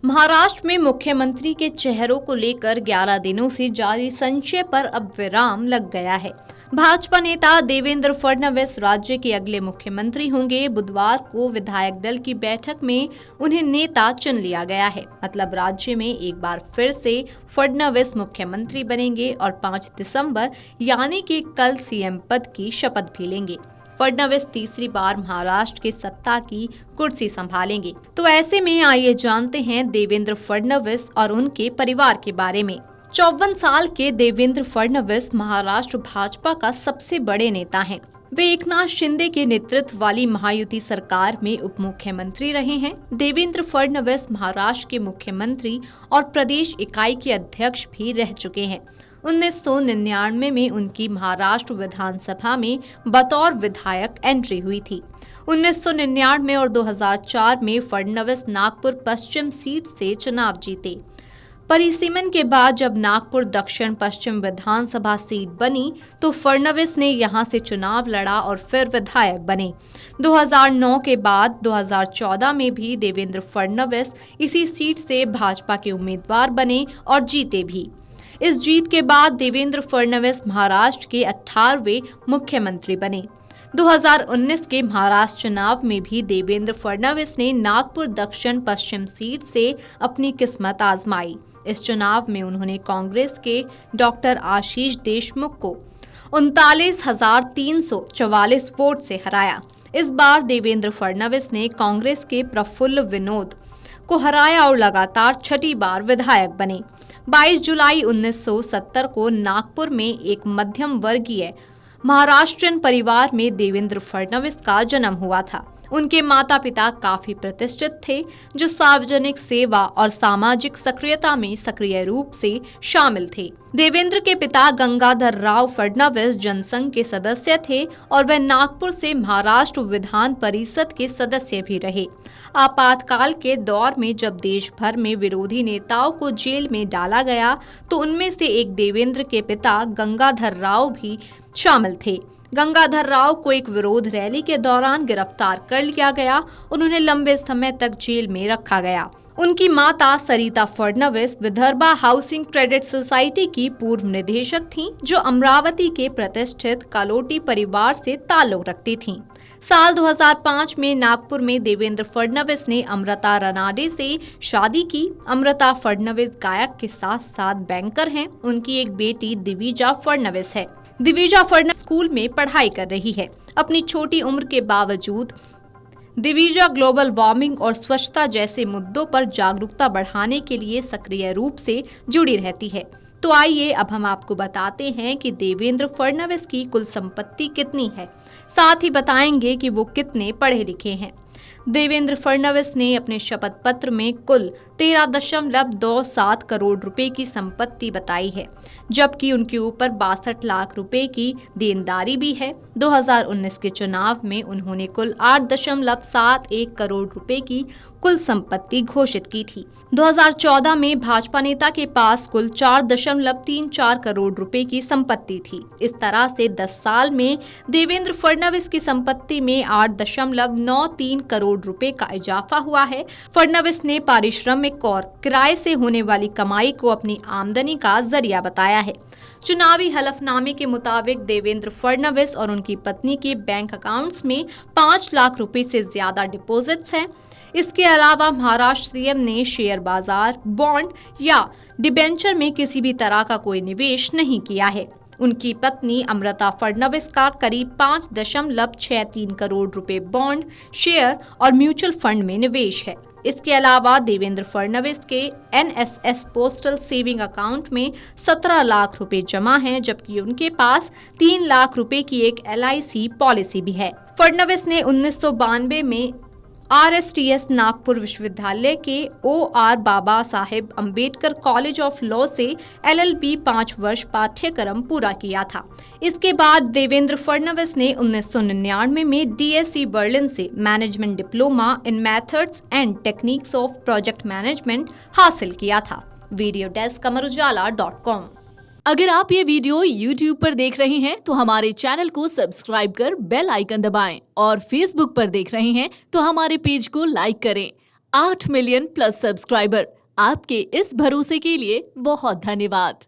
महाराष्ट्र में मुख्यमंत्री के चेहरों को लेकर 11 दिनों से जारी संशय पर अब विराम लग गया है। भाजपा नेता देवेंद्र फडणवीस राज्य के अगले मुख्यमंत्री होंगे। बुधवार को विधायक दल की बैठक में उन्हें नेता चुन लिया गया है। मतलब राज्य में एक बार फिर से फडणवीस मुख्यमंत्री बनेंगे और 5 दिसंबर यानी कि कल सीएम पद की शपथ भी लेंगे। फडणवीस तीसरी बार महाराष्ट्र की सत्ता की कुर्सी संभालेंगे। तो ऐसे में आइए जानते हैं देवेंद्र फडणवीस और उनके परिवार के बारे में। 54 साल के देवेंद्र फडणवीस महाराष्ट्र भाजपा का सबसे बड़े नेता हैं। वे एकनाथ शिंदे के नेतृत्व वाली महायुति सरकार में उप मुख्यमंत्री रहे हैं। देवेंद्र फडणवीस महाराष्ट्र के मुख्यमंत्री और प्रदेश इकाई के अध्यक्ष भी रह चुके हैं। 1999 में उनकी महाराष्ट्र विधानसभा में बतौर विधायक एंट्री हुई थी। 1999 और 2004 में फडणवीस नागपुर पश्चिम सीट से चुनाव जीते। परिसीमन के बाद जब नागपुर दक्षिण पश्चिम विधानसभा सीट बनी तो फडणवीस ने यहां से चुनाव लड़ा और फिर विधायक बने। 2009 के बाद 2014 में भी देवेंद्र फडणवीस इसी सीट से भाजपा के उम्मीदवार बने और जीते भी। इस जीत के बाद देवेंद्र फडणवीस महाराष्ट्र के 18वें मुख्यमंत्री बने। 2019 के महाराष्ट्र चुनाव में भी देवेंद्र फडणवीस ने नागपुर दक्षिण पश्चिम सीट से अपनी किस्मत आजमाई। इस चुनाव में उन्होंने कांग्रेस के डॉक्टर आशीष देशमुख को 39,344 वोट से हराया। इस बार देवेंद्र फडणवीस ने कांग्रेस के प्रफुल्ल विनोद को हराया और लगातार छठी बार विधायक बने। 22 जुलाई 1970 को नागपुर में एक मध्यम वर्गीय महाराष्ट्रियन परिवार में देवेंद्र फडणवीस का जन्म हुआ था। उनके माता पिता काफी प्रतिष्ठित थे, जो सार्वजनिक सेवा और सामाजिक सक्रियता में सक्रिय रूप से शामिल थे। देवेंद्र के पिता गंगाधर राव फडणवीस जनसंघ के सदस्य थे और वह नागपुर से महाराष्ट्र विधान परिषद के सदस्य भी रहे। आपातकाल के दौर में जब देश भर में विरोधी नेताओं को जेल में डाला गया तो उनमें से एक देवेंद्र के पिता गंगाधर राव भी शामिल थे। गंगाधर राव को एक विरोध रैली के दौरान गिरफ्तार कर लिया गया। उन्हें लंबे समय तक जेल में रखा गया। उनकी माता Sarita Fadnavis Vidarbha housing credit society की पूर्व निदेशक थीं, जो अमरावती के प्रतिष्ठित कालोटी परिवार से ताल्लुक रखती थीं। साल 2005 में नागपुर में देवेंद्र फडणवीस ने अमृता रनाडे से शादी की। अमृता फडणवीस गायक के साथ साथ बैंकर हैं। उनकी एक बेटी दिविजा फडणवीस है। दिविजा फडणवीस स्कूल में पढ़ाई कर रही है। अपनी छोटी उम्र के बावजूद दिविजा ग्लोबल वार्मिंग और स्वच्छता जैसे मुद्दों पर जागरूकता बढ़ाने के लिए सक्रिय रूप से जुड़ी रहती है। तो आइए अब हम आपको बताते हैं कि देवेंद्र फडणवीस की कुल संपत्ति कितनी है, साथ ही बताएंगे कि वो कितने पढ़े लिखे हैं। देवेंद्र फडणवीस ने अपने शपथ पत्र में कुल 13.27 करोड़ रुपए की संपत्ति बताई है, जबकि उनके ऊपर 62 लाख रुपए की देनदारी भी है। 2019 के चुनाव में उन्होंने कुल 8.71 करोड़ रुपए की कुल संपत्ति घोषित की थी। 2014 में भाजपा नेता के पास कुल 4.34 करोड़ रुपए की संपत्ति थी। इस तरह से 10 साल में देवेंद्र फडणवीस की संपत्ति में 8.93 करोड़ रुपए का इजाफा हुआ है। फडणवीस ने पारिश्रमिक और किराए से होने वाली कमाई को अपनी आमदनी का जरिया बताया है। चुनावी हलफनामे के मुताबिक देवेंद्र फडणवीस और उनकी पत्नी के बैंक अकाउंट्स में 5 लाख रुपए से ज्यादा डिपॉजिट्स हैं। इसके अलावा महाराष्ट्र सीएम ने शेयर बाजार, बॉन्ड या डिबेंचर में किसी भी तरह का कोई निवेश नहीं किया है। उनकी पत्नी अमृता फडणवीस का करीब 5.63 करोड़ रुपए बॉन्ड, शेयर और म्यूचुअल फंड में निवेश है। इसके अलावा देवेंद्र फडणवीस के एनएसएस पोस्टल सेविंग अकाउंट में 17 लाख रुपए जमा हैं, जबकि उनके पास 3 लाख रुपए की एक LIC पॉलिसी भी है। फडणवीस ने 1992 में RSTS नागपुर विश्वविद्यालय के OR Baba Saheb Ambedkar college of law से LLB 5 वर्ष पाठ्यक्रम पूरा किया था। इसके बाद देवेंद्र फडणवीस ने 1999 में DSC बर्लिन से management diploma in methods and techniques of project management हासिल किया था। Video desk amarujala.com। अगर आप ये वीडियो YouTube पर देख रहे हैं तो हमारे चैनल को सब्सक्राइब कर बेल आइकन दबाएं और Facebook पर देख रहे हैं तो हमारे पेज को लाइक करें। 8 मिलियन प्लस सब्सक्राइबर। आपके इस भरोसे के लिए बहुत धन्यवाद।